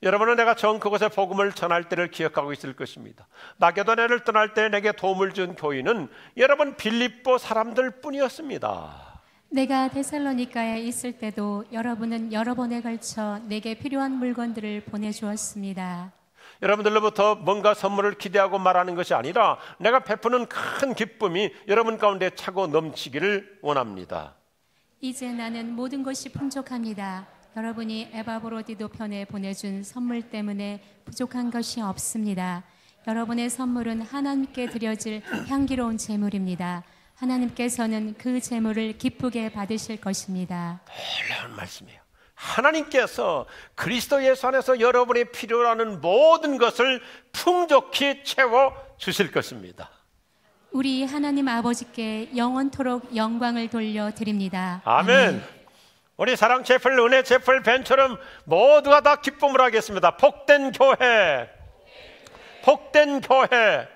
여러분은 내가 정 그곳에 복음을 전할 때를 기억하고 있을 것입니다. 마게도냐를 떠날 때 내게 도움을 준 교인은 여러분 빌립보 사람들 뿐이었습니다. 내가 데살로니가에 있을 때도 여러분은 여러 번에 걸쳐 내게 필요한 물건들을 보내주었습니다. 여러분들로부터 뭔가 선물을 기대하고 말하는 것이 아니라 내가 베푸는 큰 기쁨이 여러분 가운데 차고 넘치기를 원합니다. 이제 나는 모든 것이 풍족합니다. 여러분이 에바브로디도 편에 보내준 선물 때문에 부족한 것이 없습니다. 여러분의 선물은 하나님께 드려질 향기로운 제물입니다. 하나님께서는 그 제물을 기쁘게 받으실 것입니다. 놀라운 말씀이에요. 하나님께서 그리스도 예수 안에서 여러분이 필요로 하는 모든 것을 풍족히 채워 주실 것입니다. 우리 하나님 아버지께 영원토록 영광을 돌려드립니다. 아멘. 우리 사랑 채플, 은혜 채플, 벤처럼 모두가 다 기쁨을 하겠습니다. 복된 교회, 복된 교회.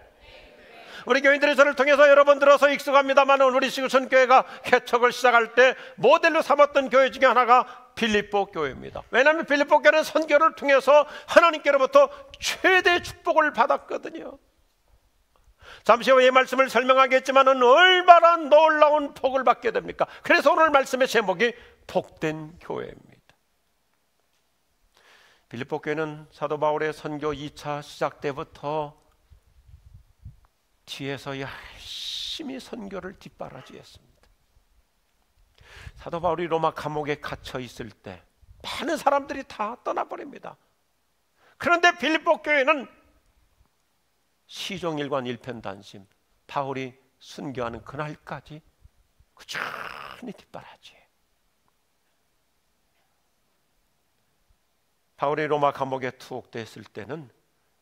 우리 교인들이 저를 통해서 여러 번 들어서 익숙합니다만 우리 시구천교회가 개척을 시작할 때 모델로 삼았던 교회 중에 하나가 빌립보 교회입니다. 왜냐하면 빌립보 교회는 선교를 통해서 하나님께로부터 최대 축복을 받았거든요. 잠시 후에 이 말씀을 설명하겠지만 얼마나 놀라운 복을 받게 됩니까? 그래서 오늘 말씀의 제목이 복된 교회입니다. 빌립보 교회는 사도 바울의 선교 2차 시작 때부터 뒤에서 열심히 선교를 뒷바라지했습니다. 사도 바울이 로마 감옥에 갇혀 있을 때 많은 사람들이 다 떠나버립니다. 그런데 빌립보 교회는 시종일관 일편단심, 바울이 순교하는 그날까지 꾸준히 뒷바라지해요. 바울이 로마 감옥에 투옥됐을 때는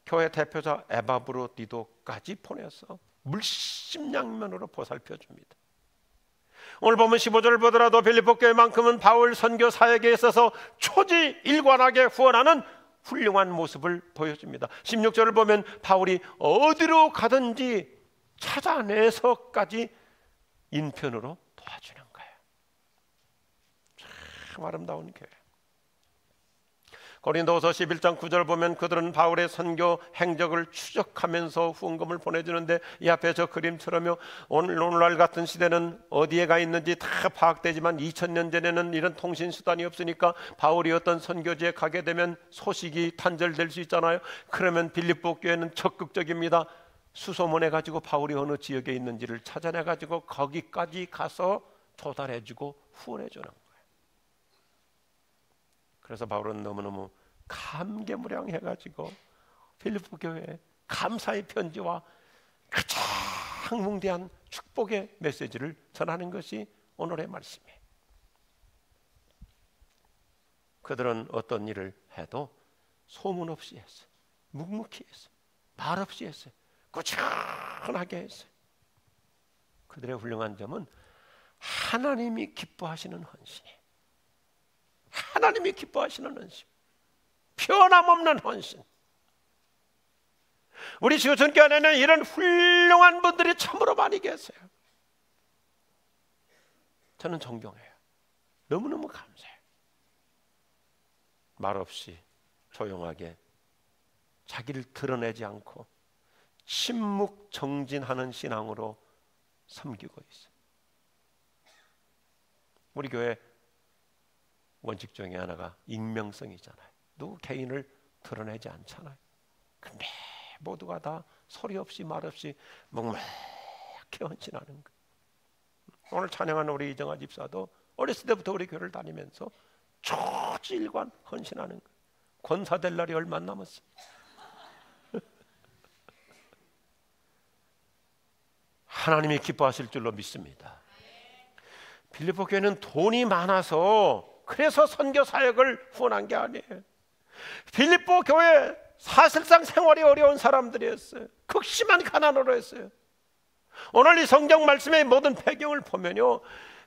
교회 대표자 에바브로디도까지 보내서 물심양면으로 보살펴줍니다. 오늘 보면 15절을 보더라도 빌립보 교회만큼은 바울 선교 사역에 있어서 초지일관하게 후원하는 훌륭한 모습을 보여줍니다. 16절을 보면 바울이 어디로 가든지 찾아내서까지 인편으로 도와주는 거예요. 참 아름다운 교회. 고린도후서 11장 9절 보면 그들은 바울의 선교 행적을 추적하면서 후원금을 보내주는데 이 앞에 저 그림처럼요, 오늘날 같은 시대는 어디에 가 있는지 다 파악되지만 2000년 전에는 이런 통신수단이 없으니까 바울이 어떤 선교지에 가게 되면 소식이 단절될 수 있잖아요. 그러면 빌립보 교회는 적극적입니다. 수소문해가지고 바울이 어느 지역에 있는지를 찾아내가지고 거기까지 가서 조달해주고 후원해주는 거예요. 그래서 바울은 너무너무 감개무량해가지고 빌립보 교회에 감사의 편지와 가장 뭉대한 축복의 메시지를 전하는 것이 오늘의 말씀이에요. 그들은 어떤 일을 해도 소문 없이 했어요. 묵묵히 했어요. 말 없이 했어요. 꾸준하게 했어요. 그들의 훌륭한 점은 하나님이 기뻐하시는 헌신이에요. 하나님이 기뻐하시는 헌신, 변함없는 헌신. 우리 시구천교 안에는 이런 훌륭한 분들이 참으로 많이 계세요. 저는 존경해요. 너무너무 감사해요. 말없이 조용하게 자기를 드러내지 않고 침묵정진하는 신앙으로 섬기고 있어요. 우리 교회 원칙 중에 하나가 익명성이잖아요. 누구 개인을 드러내지 않잖아요. 근데 모두가 다 소리 없이 말 없이 묵묵히 헌신하는 거예요. 오늘 찬양하는 우리 이정아 집사도 어렸을 때부터 우리 교회를 다니면서 초지일관 헌신하는 거예요. 권사될 날이 얼마 안 남았어요. 하나님이 기뻐하실 줄로 믿습니다. 빌립보 교회는 돈이 많아서 그래서 선교 사역을 후원한 게 아니에요. 빌립보 교회 사실상 생활이 어려운 사람들이었어요. 극심한 가난으로 했어요. 오늘 이 성경 말씀의 모든 배경을 보면요,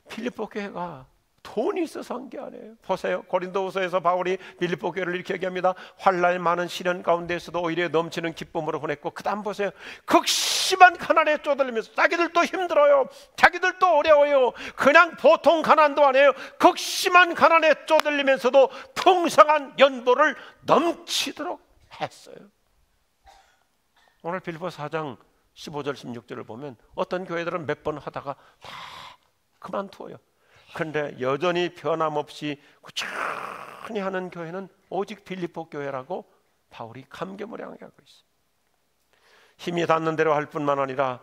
빌립보 교회가 돈이 있어서 한 게 아니에요. 보세요. 고린도후서에서 바울이 빌립보 교회를 이렇게 얘기합니다. 환난 많은 시련 가운데에서도 오히려 넘치는 기쁨으로 보냈고, 그 다음 보세요. 극심한 극심한 가난에 쪼들리면서 자기들도 힘들어요, 자기들도 어려워요, 그냥 보통 가난도 아니에요. 극심한 가난에 쪼들리면서도 풍성한 연보를 넘치도록 했어요. 오늘 빌립보서 4장 15절 16절을 보면 어떤 교회들은 몇 번 하다가 다 그만두어요. 그런데 여전히 변함없이 꾸준히 하는 교회는 오직 빌립보 교회라고 바울이 감개무량하게 하고 있어요. 힘이 닿는 대로 할 뿐만 아니라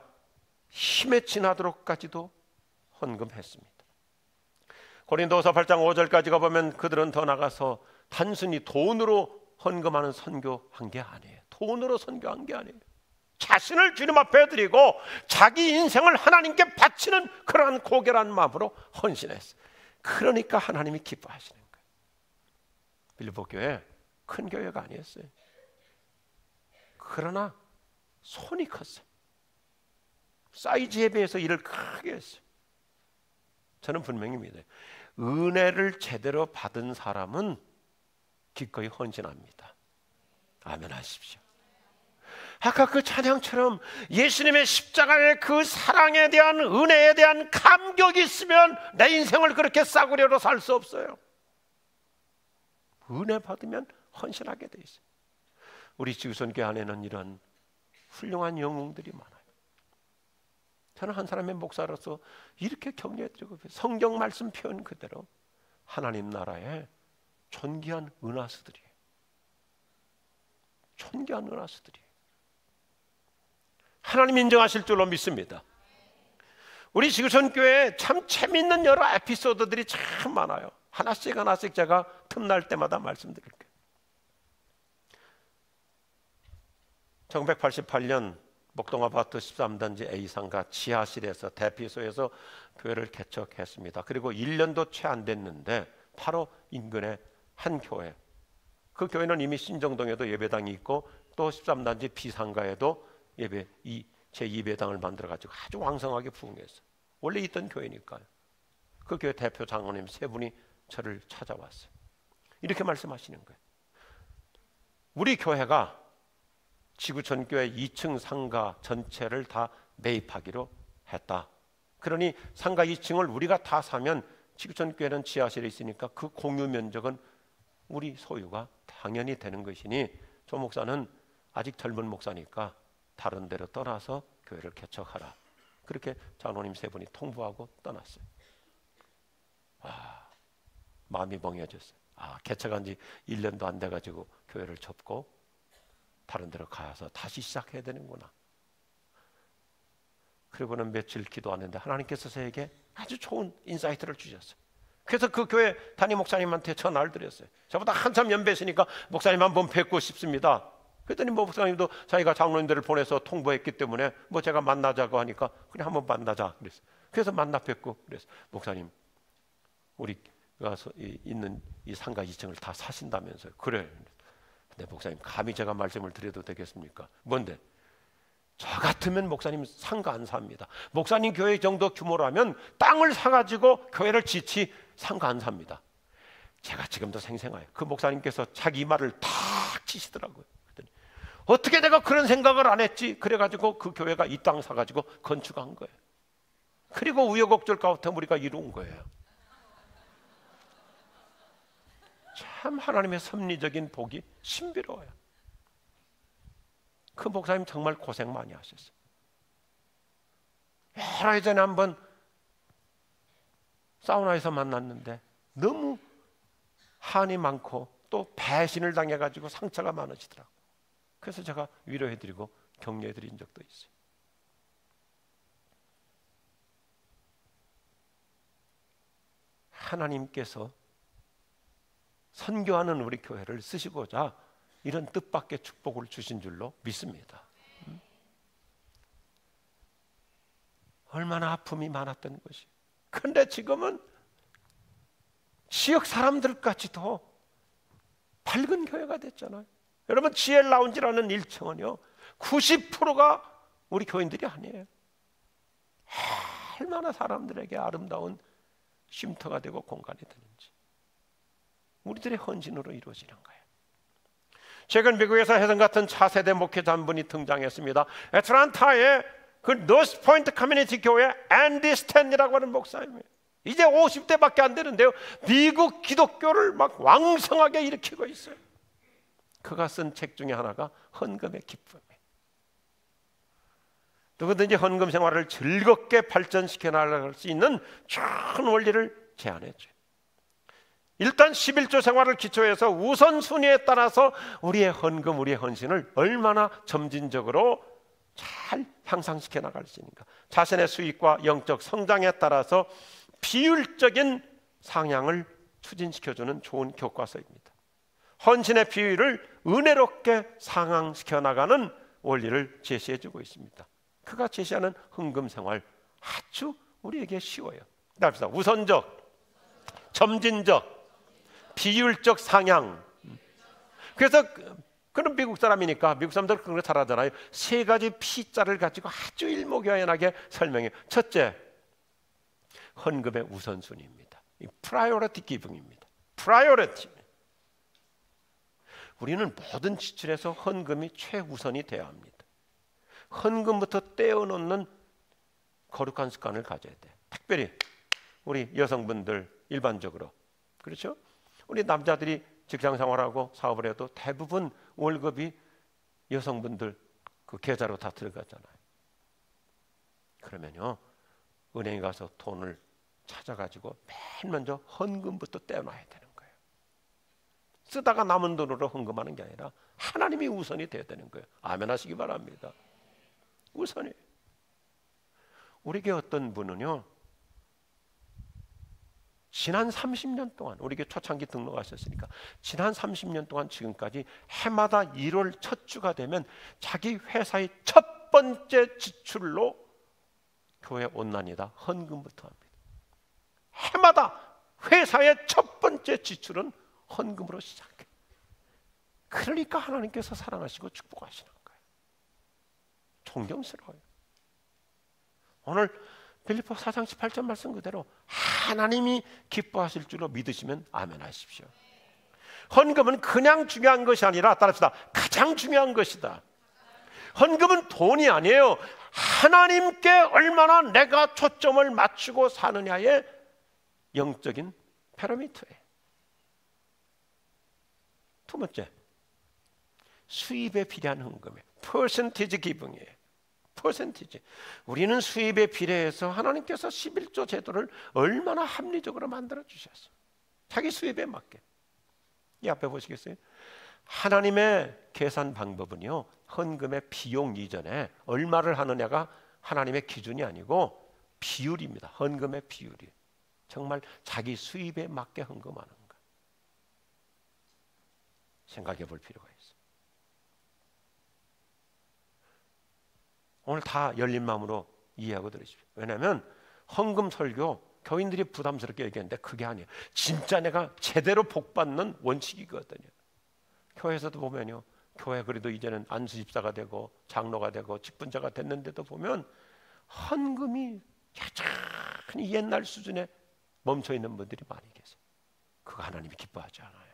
힘에 지나도록까지도 헌금했습니다. 고린도서 8장 5절까지 가보면 그들은 더 나가서 단순히 돈으로 헌금하는 선교한 게 아니에요. 돈으로 선교한 게 아니에요. 자신을 주님 앞에 드리고 자기 인생을 하나님께 바치는 그러한 고결한 마음으로 헌신했어요. 그러니까 하나님이 기뻐하시는 거예요. 빌립보 교회 큰 교회가 아니었어요. 그러나 손이 컸어요. 사이즈에 비해서 일을 크게 했어요. 저는 분명히 믿어요. 은혜를 제대로 받은 사람은 기꺼이 헌신합니다. 아멘 하십시오. 아까 그 찬양처럼 예수님의 십자가의 그 사랑에 대한, 은혜에 대한 감격이 있으면 내 인생을 그렇게 싸구려로 살 수 없어요. 은혜 받으면 헌신하게 돼 있어요. 우리 지구촌교회 안에는 이런 훌륭한 영웅들이 많아요. 저는 한 사람의 목사로서 이렇게 격려해드리고, 성경 말씀 표현 그대로 하나님 나라의 존귀한 은하수들이에요. 존귀한 은하수들이에요. 하나님 인정하실 줄로 믿습니다. 우리 지구촌교회에 참 재미있는 여러 에피소드들이 참 많아요. 하나씩 하나씩 제가 틈날 때마다 말씀드릴게요. 1988년 목동 아파트 13단지 A상가 지하실에서 대피소에서 교회를 개척했습니다. 그리고 1년도 채 안 됐는데 바로 인근의 한 교회, 그 교회는 이미 신정동에도 예배당이 있고 또 13단지 B상가에도 예배 제2배당을 만들어가지고 아주 왕성하게 부흥했어요. 원래 있던 교회니까요. 그 교회 대표 장로님 세 분이 저를 찾아왔어요. 이렇게 말씀하시는 거예요. 우리 교회가 지구촌교회 2층 상가 전체를 다 매입하기로 했다. 그러니 상가 2층을 우리가 다 사면 지구촌교회는 지하실에 있으니까 그 공유 면적은 우리 소유가 당연히 되는 것이니 조 목사는 아직 젊은 목사니까 다른 데로 떠나서 교회를 개척하라. 그렇게 장로님 세 분이 통보하고 떠났어요. 마음이 멍해졌어요. 개척한 지 1년도 안 돼가지고 교회를 접고 다른 데로 가서 다시 시작해야 되는구나. 그리고는 며칠 기도하는데 하나님께서 저에게 아주 좋은 인사이트를 주셨어요. 그래서 그 교회 담임 목사님한테 전화를 드렸어요. 저보다 한참 연배시니까 목사님 한번 뵙고 싶습니다. 그랬더니 목사님도 자기가 장로님들을 보내서 통보했기 때문에 제가 만나자고 하니까 그냥 한번 만나자 그랬어요. 그래서 만나 뵙고 그래서 목사님 우리가 있는 이 상가 2층을 다 사신다면서요. 그래. 근데 목사님 감히 제가 말씀을 드려도 되겠습니까? 뭔데? 저 같으면 목사님 상가 안 삽니다. 목사님 교회 정도 규모라면 땅을 사가지고 교회를 짓지 상가 안 삽니다. 제가 지금도 생생해요. 그 목사님께서 자기 말을 탁 치시더라고요. 어떻게 내가 그런 생각을 안 했지? 그래가지고 그 교회가 이 땅 사가지고 건축한 거예요. 그리고 우여곡절 가운데 우리가 이룬 거예요. 참 하나님의 섭리적인 복이 신비로워요. 그 목사님 정말 고생 많이 하셨어요. 여러 해 전에 한번 사우나에서 만났는데 너무 한이 많고 또 배신을 당해가지고 상처가 많으시더라고요. 그래서 제가 위로해드리고 격려해드린 적도 있어요. 하나님께서 선교하는 우리 교회를 쓰시고자 이런 뜻밖의 축복을 주신 줄로 믿습니다. 얼마나 아픔이 많았던 것이. 그런데 지금은 지역 사람들까지도 밝은 교회가 됐잖아요. 여러분 지엘 라운지라는 1층은요 90%가 우리 교인들이 아니에요. 얼마나 사람들에게 아름다운 쉼터가 되고 공간이 되는지 우리들의 헌신으로 이루어지는 거예요. 최근 미국에서 혜성 같은 차세대 목회자 한 분이 등장했습니다. 애틀란타에 그 노스포인트 커뮤니티 교회 앤디 스탠이라고 하는 목사님이에요. 이제 50대밖에 안 되는데요, 미국 기독교를 막 왕성하게 일으키고 있어요. 그가 쓴 책 중에 하나가 헌금의 기쁨이에요. 누구든지 헌금 생활을 즐겁게 발전시켜 나갈 수 있는 좋은 원리를 제안했죠. 일단 11조 생활을 기초해서 우선순위에 따라서 우리의 헌금, 우리의 헌신을 얼마나 점진적으로 잘 향상시켜 나갈 수 있는가, 자신의 수익과 영적 성장에 따라서 비율적인 상향을 추진시켜주는 좋은 교과서입니다. 헌신의 비율을 은혜롭게 상향시켜 나가는 원리를 제시해주고 있습니다. 그가 제시하는 헌금 생활 아주 우리에게 쉬워요. 그래서 우선적, 점진적, 비율적 상향. 그래서 그런 미국 사람이니까 미국 사람들 그런 거 잘 하잖아요. 세 가지 P자를 가지고 아주 일목요연하게 설명해요. 첫째, 헌금의 우선순위입니다. 이 프라이어리티 기붕입니다. 프라이어리티. 우리는 모든 지출에서 헌금이 최우선이 되어야 합니다. 헌금부터 떼어놓는 거룩한 습관을 가져야 돼. 특별히 우리 여성분들 일반적으로, 그렇죠? 우리 남자들이 직장 생활하고 사업을 해도 대부분 월급이 여성분들 그 계좌로 다 들어가잖아요. 그러면요, 은행에 가서 돈을 찾아가지고 맨 먼저 헌금부터 떼어놔야 되는 거예요. 쓰다가 남은 돈으로 헌금하는 게 아니라 하나님이 우선이 돼야 되는 거예요. 아멘 하시기 바랍니다. 우선이. 우리 교회 어떤 분은요, 지난 30년 동안, 우리 교회 초창기 등록하셨으니까 지난 30년 동안 지금까지 해마다 1월 첫 주가 되면 자기 회사의 첫 번째 지출로 교회 온난이다 헌금부터 합니다. 해마다 회사의 첫 번째 지출은 헌금으로 시작해. 그러니까 하나님께서 사랑하시고 축복하시는 거예요. 존경스러워요. 오늘 빌립보 4장 18절 말씀 그대로 하나님이 기뻐하실 줄로 믿으시면 아멘 하십시오. 헌금은 그냥 중요한 것이 아니라, 따라합시다, 가장 중요한 것이다. 헌금은 돈이 아니에요. 하나님께 얼마나 내가 초점을 맞추고 사느냐의 영적인 파라미터예요. 두 번째, 수입에 비례한 헌금이에요. 퍼센티지 기붕이에요. 퍼센티지. 우리는 수입에 비례해서 하나님께서 11조 제도를 얼마나 합리적으로 만들어 주셨어요. 자기 수입에 맞게. 이 앞에 보시겠어요? 하나님의 계산 방법은요, 헌금의 비용 이전에 얼마를 하느냐가 하나님의 기준이 아니고 비율입니다. 헌금의 비율이 정말 자기 수입에 맞게 헌금하는 것. 생각해 볼 필요가 있어요. 오늘 다 열린 마음으로 이해하고 들으십시오. 왜냐하면 헌금 설교 교인들이 부담스럽게 얘기하는데 그게 아니에요. 진짜 내가 제대로 복받는 원칙이거든요. 교회에서도 보면요, 교회 그래도 이제는 안수집사가 되고 장로가 되고 직분자가 됐는데도 보면 헌금이 여전히 옛날 수준에 멈춰 있는 분들이 많이 계세요. 그거 하나님이 기뻐하지 않아요.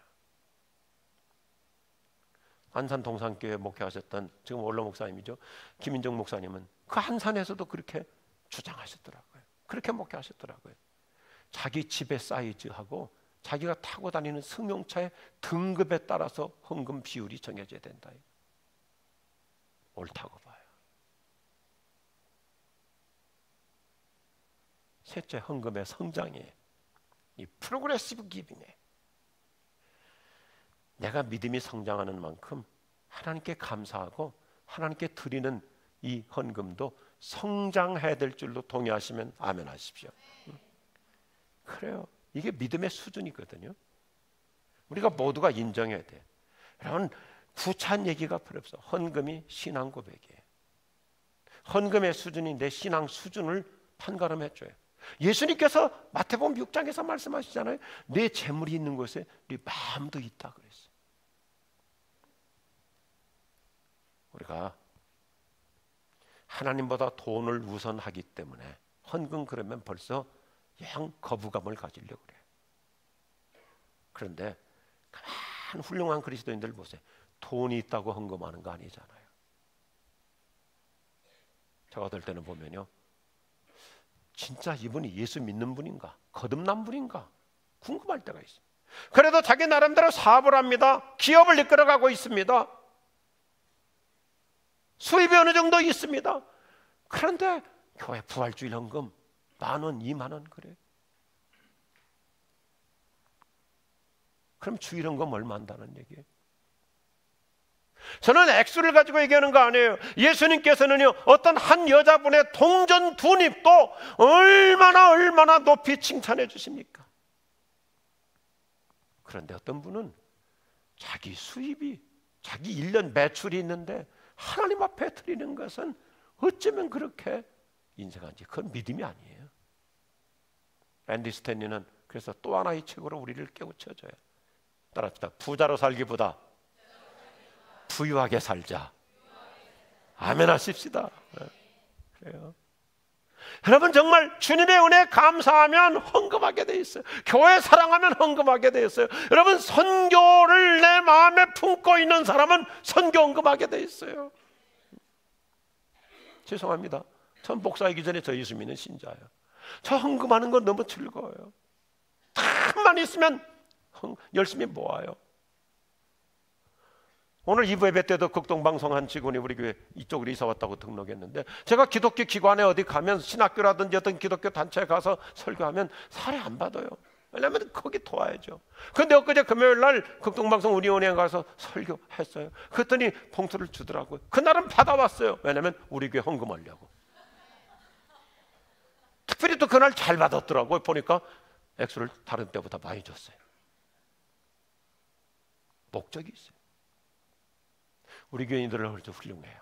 안산 동산교회 목회하셨던 지금 원로 목사님이죠, 김인정 목사님은 그 안산에서도 그렇게 주장하셨더라고요. 그렇게 목회하셨더라고요. 자기 집의 사이즈하고 자기가 타고 다니는 승용차의 등급에 따라서 헌금 비율이 정해져야 된다. 옳다고 봐요. 셋째, 헌금의 성장이에요. 이 프로그레시브 기빙이에요. 내가 믿음이 성장하는 만큼 하나님께 감사하고 하나님께 드리는 이 헌금도 성장해야 될 줄로 동의하시면 아멘 하십시오. 그래요. 이게 믿음의 수준이거든요. 우리가 모두가 인정해야 돼. 여러분, 구차한 얘기가 필요 없어. 헌금이 신앙 고백이에요. 헌금의 수준이 내 신앙 수준을 판가름해줘요. 예수님께서 마태복음 6장에서 말씀하시잖아요. 내 재물이 있는 곳에 네 마음도 있다 그랬어요. 우리가 하나님보다 돈을 우선하기 때문에 헌금 그러면 벌써 영 거부감을 가지려고 그래요. 그런데 가만 훌륭한 그리스도인들 보세요. 돈이 있다고 헌금하는 거 아니잖아요. 제가 어떨 때는 보면요, 진짜 이분이 예수 믿는 분인가, 거듭난 분인가 궁금할 때가 있어요. 그래도 자기 나름대로 사업을 합니다. 기업을 이끌어가고 있습니다. 수입이 어느 정도 있습니다. 그런데 교회 부활주일 헌금 10,000원, 20,000원 그래요. 그럼 주일 헌금 얼마 한다는 얘기예요? 저는 액수를 가지고 얘기하는 거 아니에요. 예수님께서는요, 어떤 한 여자분의 동전 2닙도 얼마나 높이 칭찬해 주십니까? 그런데 어떤 분은 자기 수입이, 자기 1년 매출이 있는데 하나님 앞에 드리는 것은 어쩌면 그렇게 인색한지, 그건 믿음이 아니에요. 앤디 스탠리는 그래서 또 하나의 책으로 우리를 깨우쳐줘요. 따라합시다. 부자로 살기보다 부유하게 살자. 아멘 하십시다. 그래요. 여러분, 정말 주님의 은혜에 감사하면 헌금하게 돼 있어요. 교회 사랑하면 헌금하게 돼 있어요. 여러분, 선교를 내 마음에 품고 있는 사람은 선교 헌금하게 돼 있어요. 죄송합니다. 전 목사이기 전에 저 예수 믿는 신자예요. 저 헌금하는 건 너무 즐거워요. 땀만 있으면 열심히 모아요. 오늘 2부 예배 때도 극동방송 한 직원이 우리 교회 이쪽으로 이사 왔다고 등록했는데, 제가 기독교 기관에 어디 가면, 신학교라든지 어떤 기독교 단체에 가서 설교하면 살이 안 받아요. 왜냐하면 거기 도와야죠. 그런데 엊그제 금요일 날 극동방송 우리은행에 가서 설교했어요. 그랬더니 봉투를 주더라고요. 그날은 받아왔어요. 왜냐하면 우리 교회 헌금하려고. 특별히 또 그날 잘 받았더라고요. 보니까 액수를 다른 때보다 많이 줬어요. 목적이 있어요. 우리 교인들은 아주 훌륭해요.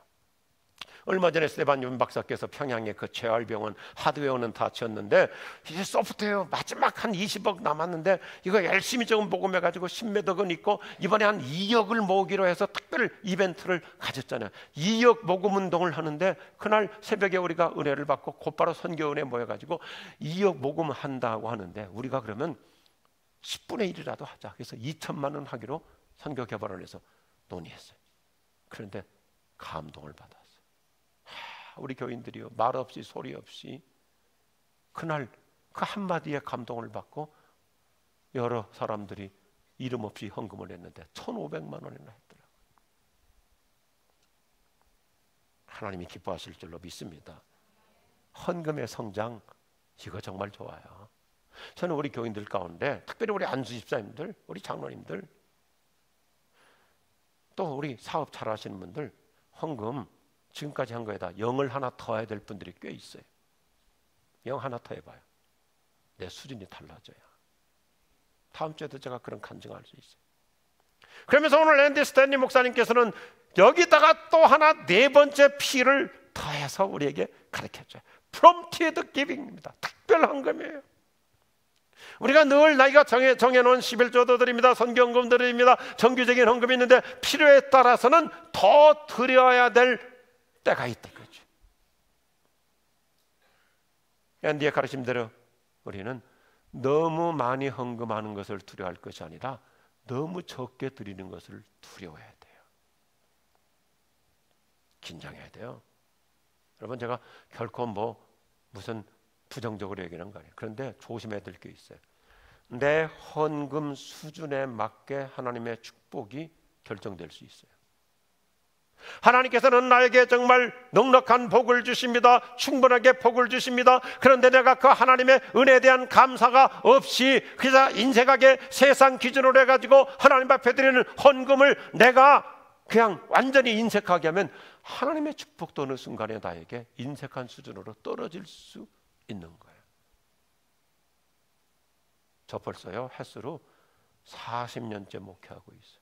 얼마 전에 스테반 윤 박사께서 평양에 그 재활병원 하드웨어는 다 지었는데, 이제 소프트웨어 마지막 한 20억 남았는데 이거 열심히 조금 모금해가지고 10몇 억은 있고 이번에 한 2억을 모으기로 해서 특별 이벤트를 가졌잖아요. 2억 모금 운동을 하는데, 그날 새벽에 우리가 은혜를 받고 곧바로 선교은혜 모여가지고 2억 모금한다고 하는데, 우리가 그러면 10분의 1이라도 하자. 그래서 2,000만 원 하기로 선교 개발을 해서 논의했어요. 그런데 감동을 받았어요. 우리 교인들이요, 말 없이 소리 없이 그날 그 한마디에 감동을 받고 여러 사람들이 이름 없이 헌금을 했는데 1,500만 원이나 했더라고요. 하나님이 기뻐하실 줄로 믿습니다. 헌금의 성장, 이거 정말 좋아요. 저는 우리 교인들 가운데, 특별히 우리 안수 집사님들, 우리 장로님들, 또 우리 사업 잘하시는 분들, 헌금 지금까지 한 거에다 0을 하나 더 해야 될 분들이 꽤 있어요. 0 하나 더 해봐요. 내 수준이 달라져야. 다음 주에도 제가 그런 간증할 수 있어요. 그러면서 오늘 앤디 스탠리 목사님께서는 여기다가 또 하나 4번째 P를 더해서 우리에게 가르쳐줘요. Prompted Giving입니다. 특별 헌금이에요. 우리가 늘 나이가 정해놓은 11조도 드립니다. 선교헌금 드립니다. 정규적인 헌금이 있는데, 필요에 따라서는 더 드려야 될 때가 있다, 그렇죠? 앤디의 가르침대로 우리는 너무 많이 헌금하는 것을 두려워할 것이 아니라 너무 적게 드리는 것을 두려워해야 돼요. 긴장해야 돼요. 여러분, 제가 결코 무슨 부정적으로 얘기하는 거 아니에요. 그런데 조심해야 될 게 있어요. 내 헌금 수준에 맞게 하나님의 축복이 결정될 수 있어요. 하나님께서는 나에게 정말 넉넉한 복을 주십니다. 충분하게 복을 주십니다. 그런데 내가 그 하나님의 은혜에 대한 감사가 없이 그저 인색하게 세상 기준으로 해가지고 하나님 앞에 드리는 헌금을 내가 그냥 완전히 인색하게 하면 하나님의 축복도 어느 순간에 나에게 인색한 수준으로 떨어질 수 있는 거예요. 저 벌써요, 횟수로 40년째 목회하고 있어요.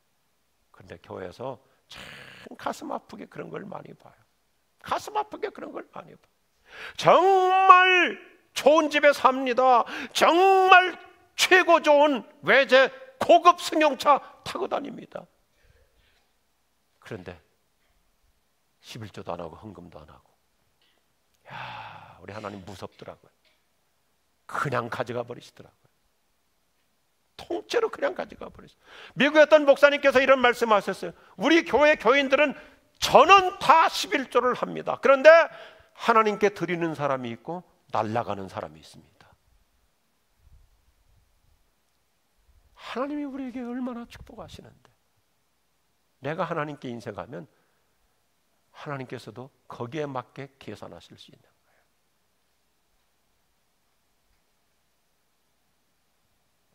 그런데 교회에서 참 가슴 아프게 그런 걸 많이 봐요. 가슴 아프게 그런 걸 많이 봐요. 정말 좋은 집에 삽니다. 정말 최고 좋은 외제 고급 승용차 타고 다닙니다. 그런데 11조도 안 하고 헌금도 안 하고, 야, 우리 하나님 무섭더라고요. 그냥 가져가 버리시더라고요. 통째로 그냥 가져가 버렸어요. 미국의 어떤 목사님께서 이런 말씀하셨어요. 우리 교회 교인들은 저는 다 11조를 합니다. 그런데 하나님께 드리는 사람이 있고 날아가는 사람이 있습니다. 하나님이 우리에게 얼마나 축복하시는데, 내가 하나님께 인색하면 하나님께서도 거기에 맞게 계산하실 수 있는 거예요.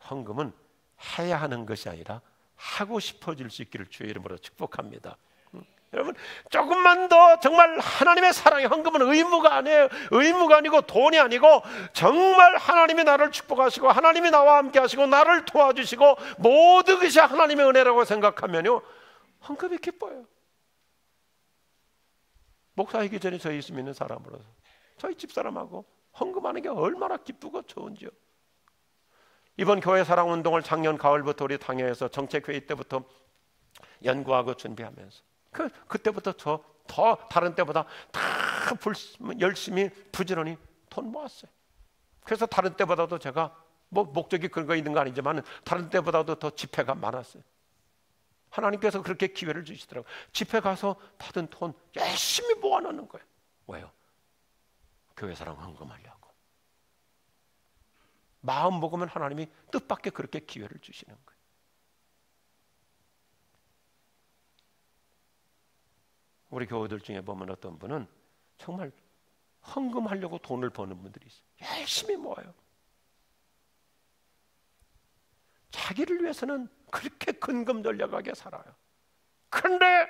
헌금은 해야 하는 것이 아니라 하고 싶어질 수 있기를 주의 이름으로 축복합니다. 여러분, 조금만 더 정말 하나님의 사랑이, 헌금은 의무가 아니에요. 의무가 아니고 돈이 아니고 정말 하나님이 나를 축복하시고 하나님이 나와 함께 하시고 나를 도와주시고 모든 것이 하나님의 은혜라고 생각하면요, 헌금이 기뻐요. 목사이기 전에 저희 집 있는 사람으로서 저희 집사람하고 헌금하는 게 얼마나 기쁘고 좋은지요. 이번 교회 사랑 운동을 작년 가을부터 우리 당회에서 정책회의 때부터 연구하고 준비하면서 그때부터 저 더 다른 때보다 다 열심히 부지런히 돈 모았어요. 그래서 다른 때보다도 제가 뭐 목적이 그런 거 있는 거 아니지만 다른 때보다도 더 집회가 많았어요. 하나님께서 그렇게 기회를 주시더라고요. 집회 가서 받은 돈 열심히 모아놓는 거예요. 왜요? 교회 사랑 헌금하려고. 마음 먹으면 하나님이 뜻밖의 그렇게 기회를 주시는 거예요. 우리 교우들 중에 보면 어떤 분은 정말 헌금하려고 돈을 버는 분들이 있어요. 열심히 모아요. 자기를 위해서는 그렇게 근검절약하게 살아요. 그런데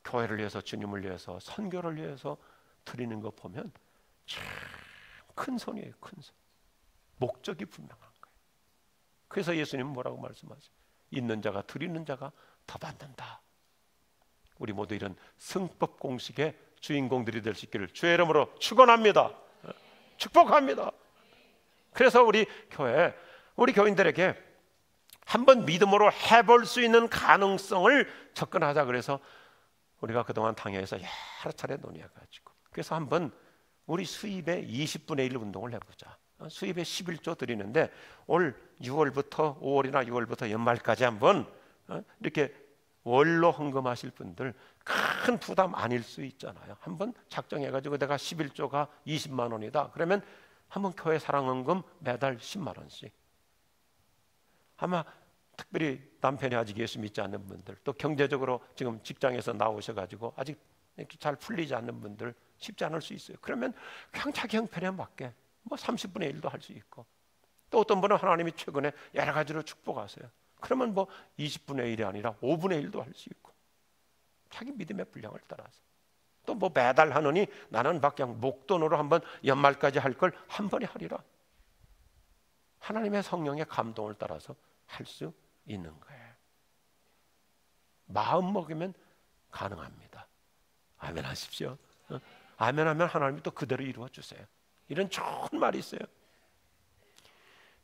교회를 위해서, 주님을 위해서, 선교를 위해서 드리는 거 보면 참 큰 손이에요. 큰 손. 목적이 분명한 거예요. 그래서 예수님은 뭐라고 말씀하세요? 있는 자가 드리는 자가 더 받는다. 우리 모두 이런 승법 공식의 주인공들이 될 수 있기를 주의 이름으로 축원합니다. 축복합니다. 그래서 우리 교회, 우리 교인들에게 한번 믿음으로 해볼 수 있는 가능성을 접근하자. 그래서 우리가 그동안 당회에서 여러 차례 논의해가지고, 그래서 한번 우리 수입의 20분의 1 운동을 해보자. 수입의 11조 드리는데 올 6월부터 5월이나 6월부터 연말까지 한번 이렇게 월로 헌금하실 분들 큰 부담 아닐 수 있잖아요. 한번 작정해가지고 내가 11조가 20만 원이다. 그러면 한번 교회 사랑 헌금 매달 10만 원씩. 아마 특별히 남편이 아직 예수 믿지 않는 분들, 또 경제적으로 지금 직장에서 나오셔가지고 아직 잘 풀리지 않는 분들 쉽지 않을 수 있어요. 그러면 그냥 자기 형편에 맞게 뭐 30분의 1도 할 수 있고, 또 어떤 분은 하나님이 최근에 여러 가지로 축복하세요. 그러면 뭐 20분의 1이 아니라 5분의 1도 할 수 있고, 자기 믿음의 분량을 따라서. 또 뭐 매달 하느니 나는 막 그냥 목돈으로 한번 연말까지 할 걸 한 번에 하리라. 하나님의 성령의 감동을 따라서 할 수 있는 거예요. 마음 먹으면 가능합니다. 아멘 하십시오. 아멘 하면 하나님이 또 그대로 이루어 주세요. 이런 좋은 말이 있어요.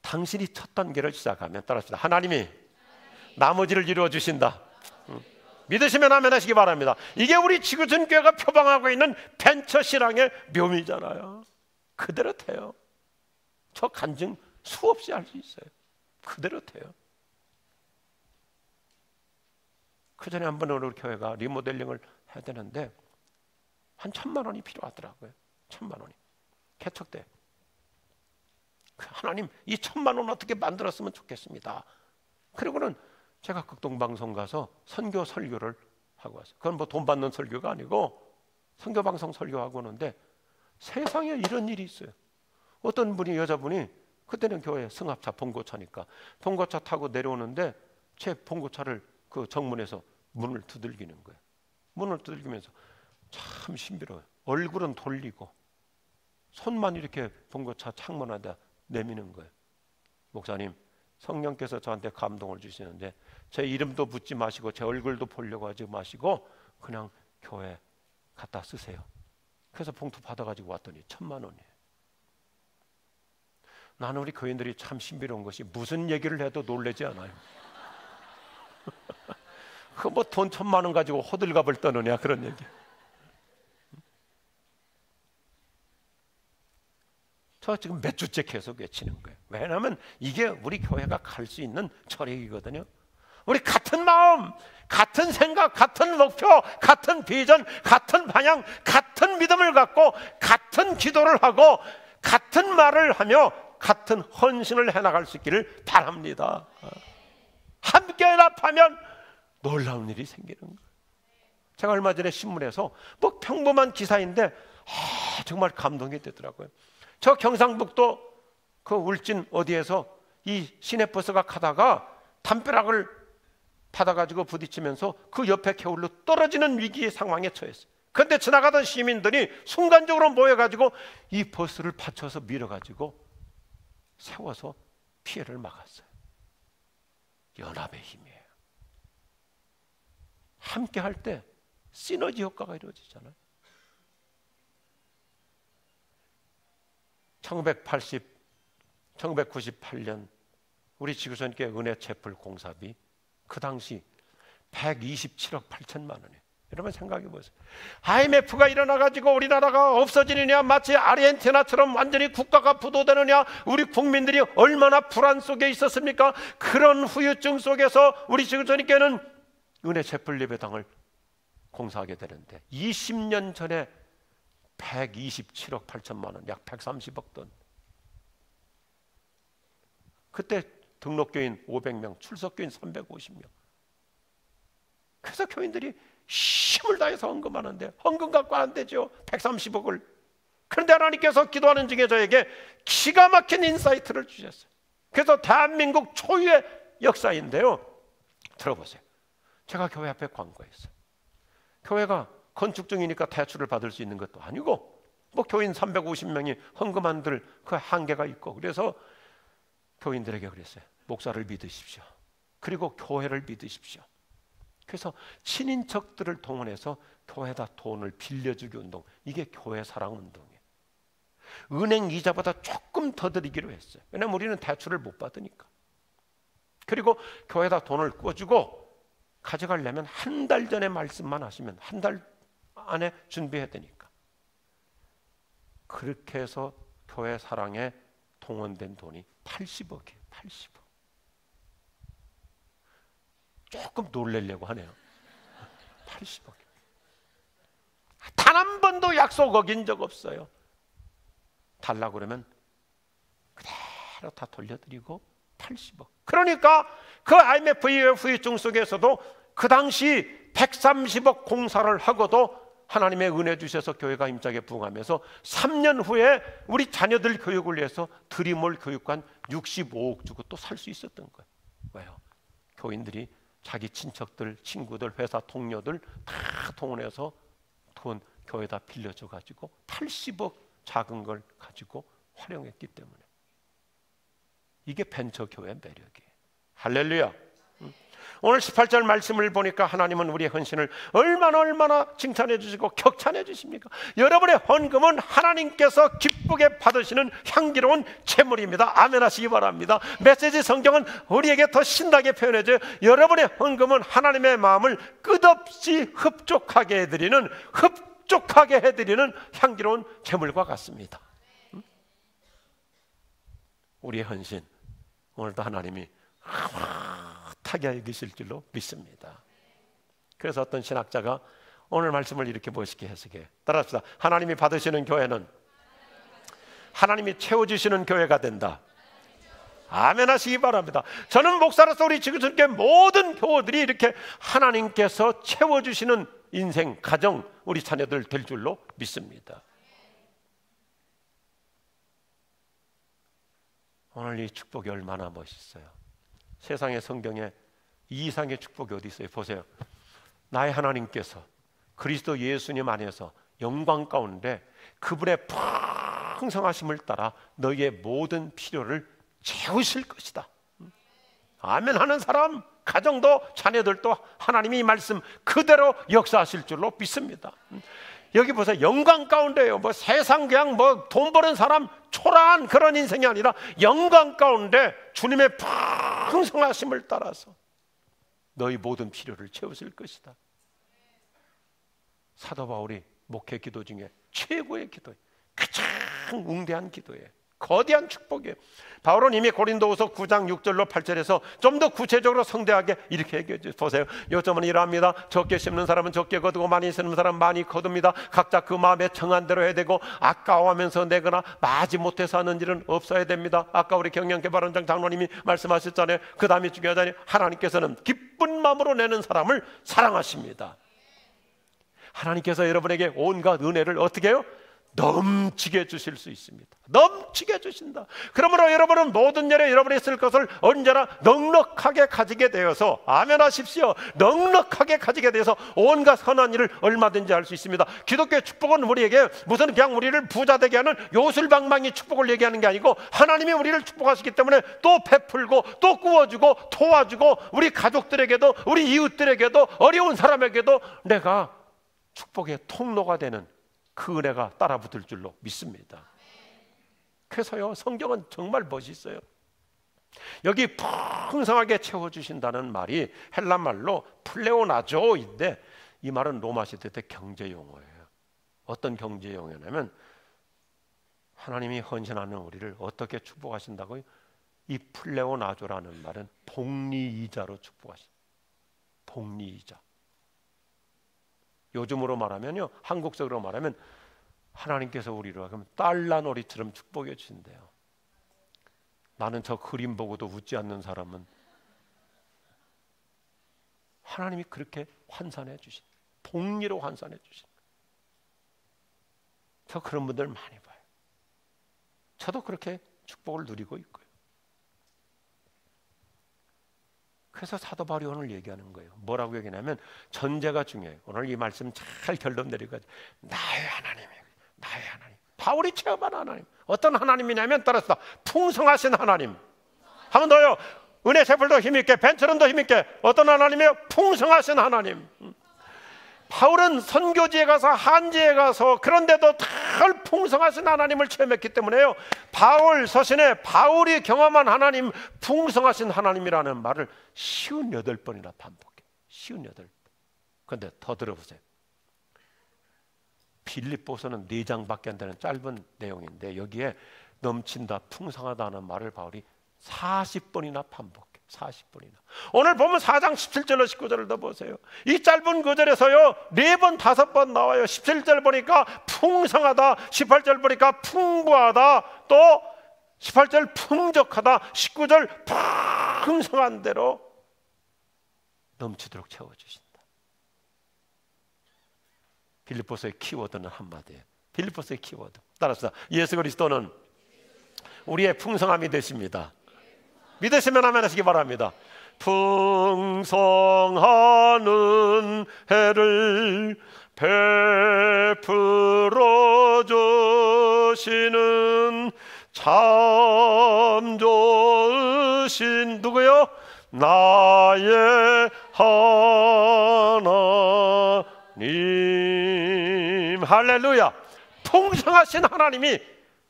당신이 첫 단계를 시작하면, 따라합시다. 하나님이 나머지를 이루어 주신다. 믿으시면 아멘 하시기 바랍니다. 이게 우리 지구촌 교회가 표방하고 있는 벤처 신앙의 묘미잖아요. 그대로 돼요. 저 간증 수없이 할 수 있어요. 그대로 돼요. 그 전에 한 번 우리 교회가 리모델링을 해야 되는데 한 1,000만 원이 필요하더라고요. 1,000만 원이 개척 때. 하나님, 이 1,000만 원 어떻게 만들었으면 좋겠습니다. 그리고는 제가 극동방송 가서 선교 설교를 하고 왔어요. 그건 뭐 돈 받는 설교가 아니고 선교방송 설교하고 오는데 세상에 이런 일이 있어요. 어떤 분이, 여자분이, 그때는 교회 승합차 봉고차니까 봉고차 타고 내려오는데 제 봉고차를 그 정문에서 문을 두들기는 거예요. 문을 두들기면서 참 신비로워요. 얼굴은 돌리고 손만 이렇게 봉고차 창문에다 내미는 거예요. 목사님, 성령께서 저한테 감동을 주시는데 제 이름도 묻지 마시고 제 얼굴도 보려고 하지 마시고 그냥 교회 갖다 쓰세요. 그래서 봉투 받아가지고 왔더니 1,000만 원이에요. 나는 우리 교인들이 참 신비로운 것이 무슨 얘기를 해도 놀라지 않아요. 그 뭐 돈 1,000만 원 가지고 호들갑을 떠느냐 그런 얘기. 저 지금 몇 주째 계속 외치는 거예요. 왜냐하면 이게 우리 교회가 갈 수 있는 철학이거든요. 우리 같은 마음, 같은 생각, 같은 목표, 같은 비전, 같은 방향, 같은 믿음을 갖고 같은 기도를 하고 같은 말을 하며 같은 헌신을 해나갈 수 있기를 바랍니다. 함께 연합하면 놀라운 일이 생기는 거예요. 제가 얼마 전에 신문에서 뭐 평범한 기사인데 정말 감동이 되더라고요. 저 경상북도 그 울진 어디에서 이 시내버스가 가다가 담벼락을 받아가지고 부딪히면서 그 옆에 개울로 떨어지는 위기의 상황에 처했어요. 그런데 지나가던 시민들이 순간적으로 모여가지고 이 버스를 받쳐서 밀어가지고 세워서 피해를 막았어요. 연합의 힘이에요. 함께 할 때 시너지 효과가 이루어지잖아요. 1998년 우리 지구촌교회 은혜채플 공사비 그 당시 127억 8천만 원이에요. 여러분 생각해 보세요. IMF가 일어나가지고 우리나라가 없어지느냐, 마치 아르헨티나처럼 완전히 국가가 부도되느냐, 우리 국민들이 얼마나 불안 속에 있었습니까? 그런 후유증 속에서 우리 지구촌교회는 은혜채플 예배당을 공사하게 되는데 20년 전에 127억 8천만 원, 약 130억 돈. 그때 등록교인 500명, 출석교인 350명. 그래서 교인들이 힘을 다해서 헌금하는데 헌금 갖고 안 되죠. 130억을. 그런데 하나님께서 기도하는 중에 저에게 기가 막힌 인사이트를 주셨어요. 그래서 대한민국 초유의 역사인데요. 들어보세요. 제가 교회 앞에 광고했어요. 교회가 건축 중이니까 대출을 받을 수 있는 것도 아니고 뭐 교인 350명이 헌금한들 그 한계가 있고, 그래서 교인들에게 그랬어요. 목사를 믿으십시오. 그리고 교회를 믿으십시오. 그래서 친인척들을 동원해서 교회에다 돈을 빌려주기 운동, 이게 교회 사랑 운동이에요. 은행 이자보다 조금 더 드리기로 했어요. 왜냐하면 우리는 대출을 못 받으니까. 그리고 교회에다 돈을 꿔주고 가져가려면 한 달 전에 말씀만 하시면 한 달 안에 준비해야 되니까. 그렇게 해서 교회 사랑에 동원된 돈이 80억이에요. 80억. 조금 놀래려고 하네요. 80억. 단 한 번도 약속 어긴 적 없어요. 달라고 그러면 그대로 다 돌려드리고 80억. 그러니까 그 IMF의 후유증 속에서도 그 당시 130억 공사를 하고도 하나님의 은혜 주셔서 교회가 힘차게 부흥하면서 3년 후에 우리 자녀들 교육을 위해서 드림몰 교육관 65억 주고 또 살 수 있었던 거예요. 왜요? 교인들이 자기 친척들, 친구들, 회사 동료들 다 동원해서 돈 교회에다 빌려줘 가지고 80억 작은 걸 가지고 활용했기 때문에. 이게 벤처교회의 매력이에요. 할렐루야. 오늘 18절 말씀을 보니까 하나님은 우리의 헌신을 얼마나 칭찬해 주시고 격찬해 주십니까? 여러분의 헌금은 하나님께서 기쁘게 받으시는 향기로운 제물입니다. 아멘 하시기 바랍니다. 메시지 성경은 우리에게 더 신나게 표현해줘요. 여러분의 헌금은 하나님의 마음을 끝없이 흡족하게 해드리는 향기로운 제물과 같습니다. 우리의 헌신, 오늘도 하나님이 타게 여기실 줄로 믿습니다. 그래서 어떤 신학자가 오늘 말씀을 이렇게 멋있게 해석해. 따라합시다. 하나님이 받으시는 교회는 하나님이 채워주시는 교회가 된다. 아멘 하시기 바랍니다. 저는 목사로서 우리 지구촌교회 모든 교우들이 이렇게 하나님께서 채워주시는 인생, 가정, 우리 자녀들 될 줄로 믿습니다. 오늘 이 축복이 얼마나 멋있어요. 세상의 성경에 이 이상의 축복이 어디 있어요? 보세요. 나의 하나님께서 그리스도 예수님 안에서 영광 가운데 그분의 풍성하심을 따라 너희의 모든 필요를 채우실 것이다. 아멘 하는 사람, 가정도 자녀들도 하나님이 이 말씀 그대로 역사하실 줄로 믿습니다. 여기 보세요. 영광 가운데요. 뭐 세상 그냥 뭐 돈 버는 사람 초라한 그런 인생이 아니라 영광 가운데 주님의 풍성하심을 따라서 너희 모든 필요를 채우실 것이다. 사도 바울이 목회 기도 중에 최고의 기도예요. 가장 웅대한 기도예요. 거대한 축복이에요. 바울은 이미 고린도후서 9장 6절로 8절에서 좀 더 구체적으로 성대하게 이렇게 얘기해 주세요. 보세요. 요점은 이러합니다. 적게 심는 사람은 적게 거두고 많이 심는 사람은 많이 거둡니다. 각자 그 마음에 정한 대로 해야 되고 아까워하면서 내거나 마지 못해서 하는 일은 없어야 됩니다. 아까 우리 경영개발원장 장로님이 말씀하셨잖아요. 그 다음이 중요하잖아요. 하나님께서는 기쁜 마음으로 내는 사람을 사랑하십니다. 하나님께서 여러분에게 온갖 은혜를 어떻게 해요? 넘치게 주실 수 있습니다. 넘치게 주신다. 그러므로 여러분은 모든 일에 여러분이 쓸 것을 언제나 넉넉하게 가지게 되어서, 아멘 하십시오. 넉넉하게 가지게 되어서 온갖 선한 일을 얼마든지 할 수 있습니다. 기독교의 축복은 우리에게 무슨 그냥 우리를 부자 되게 하는 요술방망이 축복을 얘기하는 게 아니고, 하나님이 우리를 축복하시기 때문에 또 베풀고 또 구워주고 도와주고, 우리 가족들에게도 우리 이웃들에게도 어려운 사람에게도 내가 축복의 통로가 되는 그 은혜가 따라붙을 줄로 믿습니다. 그래서요, 성경은 정말 멋있어요. 여기 풍성하게 채워주신다는 말이 헬라말로 플레오나조인데, 이 말은 로마 시대 때 경제용어예요. 어떤 경제용어냐면 하나님이 헌신하는 우리를 어떻게 축복하신다고요? 이 플레오나조라는 말은 복리이자로 축복하신다. 복리이자. 요즘으로 말하면요, 한국적으로 말하면 하나님께서 우리로 하면 달러놀이처럼 축복해 주신대요. 나는 저 그림 보고도 웃지 않는 사람은 하나님이 그렇게 환산해 주신, 복리로 환산해 주신, 저 그런 분들 많이 봐요. 저도 그렇게 축복을 누리고 있고요. 그래서 사도 바울이 오늘 얘기하는 거예요. 뭐라고 얘기하냐면 전제가 중요해요. 오늘 이 말씀 잘 결론 내리고, 나의 하나님이에요. 나의 하나님. 바울이 체험한 하나님. 어떤 하나님이냐면 따라서 풍성하신 하나님. 한 번 더요. 은혜 세풀도 힘있게, 벤처럼도 힘있게. 어떤 하나님이에요? 풍성하신 하나님. 바울은 선교지에 가서 한지에 가서 그런데도 늘 풍성하신 하나님을 체험했기 때문에요, 바울 서신에 바울이 경험한 하나님, 풍성하신 하나님이라는 말을 58번이나 반복해요. 58번. 그런데 더 들어보세요. 빌립보서는 4장밖에 안 되는 짧은 내용인데 여기에 넘친다, 풍성하다는 말을 바울이 40번이나 반복해요. 40번이나. 오늘 보면 4장 17절로 19절을 더 보세요. 이 짧은 구절에서요 4번 5번 나와요. 17절 보니까 풍성하다, 18절 보니까 풍부하다, 또 18절 풍족하다, 19절 풍성한 대로 넘치도록 채워주신다. 빌립보서의 키워드는 한마디예요. 빌립보서의 키워드 따라서 예수 그리스도는 우리의 풍성함이 되십니다. 믿으시면 아멘 하시기 바랍니다. 풍성한 은혜를 베풀어 주시는 참 좋으신 누구요? 나의 하나님. 할렐루야. 풍성하신 하나님이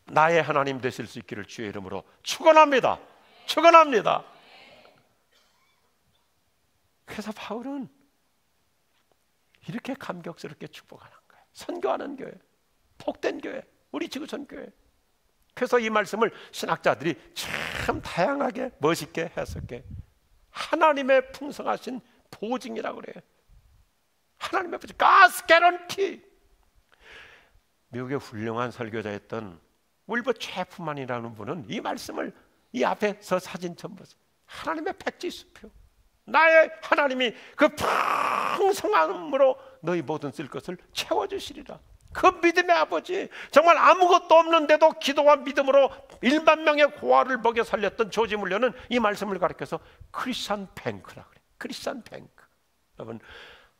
나의 하나님 되실 수 있기를 주의 이름으로 축원합니다. 축원합니다. 그래서 바울은 이렇게 감격스럽게 축복하는 거예요. 선교하는 교회, 복된 교회, 우리 지구촌 교회. 그래서 이 말씀을 신학자들이 참 다양하게 멋있게 해석해 하나님의 풍성하신 보증이라고 그래요. 하나님의 보증, God's guarantee. 미국의 훌륭한 설교자였던 윌버 체프만이라는 분은 이 말씀을 이 앞에서 사진 좀 보세요. 하나님의 백지수표, 나의 하나님이 그 풍성함으로 너희 모든 쓸 것을 채워주시리라. 그 믿음의 아버지, 정말 아무것도 없는데도 기도와 믿음으로 1만 명의 고아를 먹여 살렸던 조지 물려는 이 말씀을 가르쳐서 크리스찬 뱅크라 그래요. 크리스찬 뱅크. 여러분,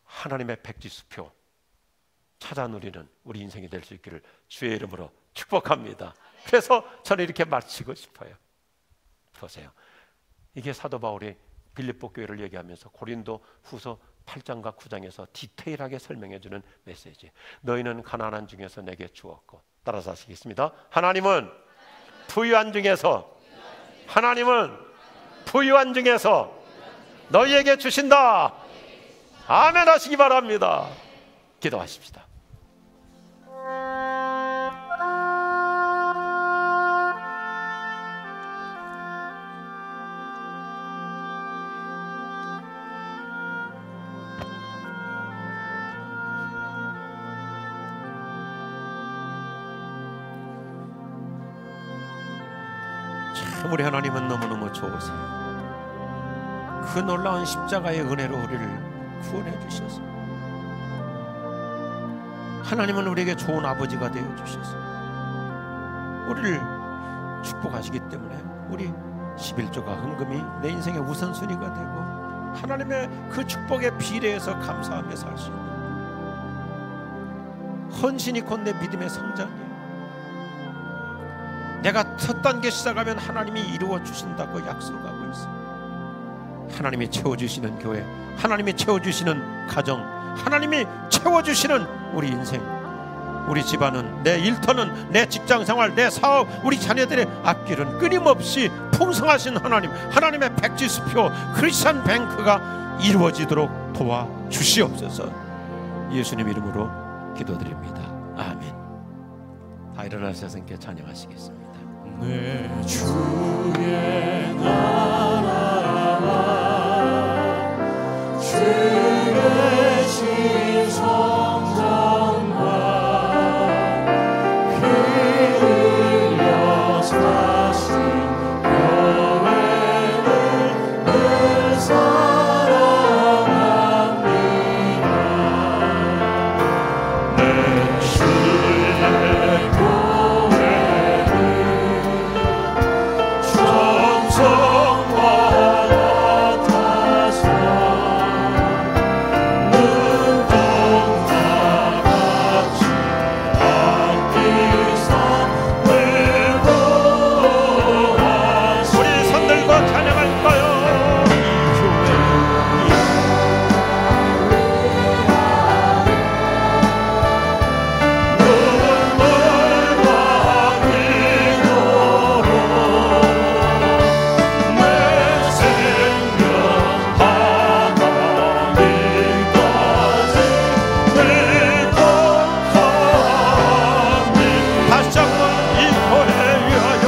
하나님의 백지수표 찾아 누리는 우리 인생이 될 수 있기를 주의 이름으로 축복합니다. 그래서 저는 이렇게 마치고 싶어요. 보세요. 이게 사도 바울이 빌립보 교회를 얘기하면서 고린도 후서 8장과 9장에서 디테일하게 설명해주는 메시지. 너희는 가난한 중에서 내게 주었고, 따라서 하시겠습니다. 하나님은 부유한 중에서, 하나님은 부유한 중에서 너희에게 주신다. 아멘 하시기 바랍니다. 기도하십시다. 참 우리 하나님은 너무너무 좋으세요. 그 놀라운 십자가의 은혜로 우리를 구원해 주셔서 하나님은 우리에게 좋은 아버지가 되어 주셔서 우리를 축복하시기 때문에 우리 11조가 헌금이 내 인생의 우선순위가 되고 하나님의 그 축복에 비례해서 감사하며 살 수 있는 헌신이 곧 내 믿음의 성장이에요. 내가 첫 단계 시작하면 하나님이 이루어 주신다고 약속하고 있어요. 하나님이 채워주시는 교회, 하나님이 채워주시는 가정, 하나님이 채워주시는 우리 인생, 우리 집안은, 내 일터는, 내 직장생활, 내 사업, 우리 자녀들의 앞길은 끊임없이 풍성하신 하나님, 하나님의 백지수표 크리스찬 뱅크가 이루어지도록 도와주시옵소서. 예수님 이름으로 기도드립니다. 아멘. 다 일어나셔서 함께 찬양하시겠습니다. 내 주의 나라와 주의 신성전과 피 흘려 사신 교회를 늘 사랑합니다. 내 주의 교회는 전성과 같아서 눈동자 같이 아끼사 외로워하시. 우리 손들고 찬양할까요? 다시 한번 이 교회 위하여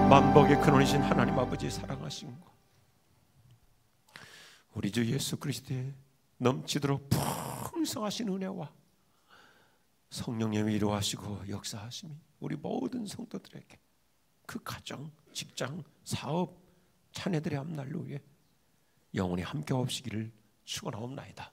만복의 근원이신 하나님 아버지 사랑하신 것, 우리 주 예수 그리스도의 넘치도록 풍성하신 은혜와 성령님이 이루하시고 역사하심이 우리 모든 성도들에게 그 가정, 직장, 사업, 자녀들의 앞날로 위해 영원히 함께 없으기를 축원하옵나이다.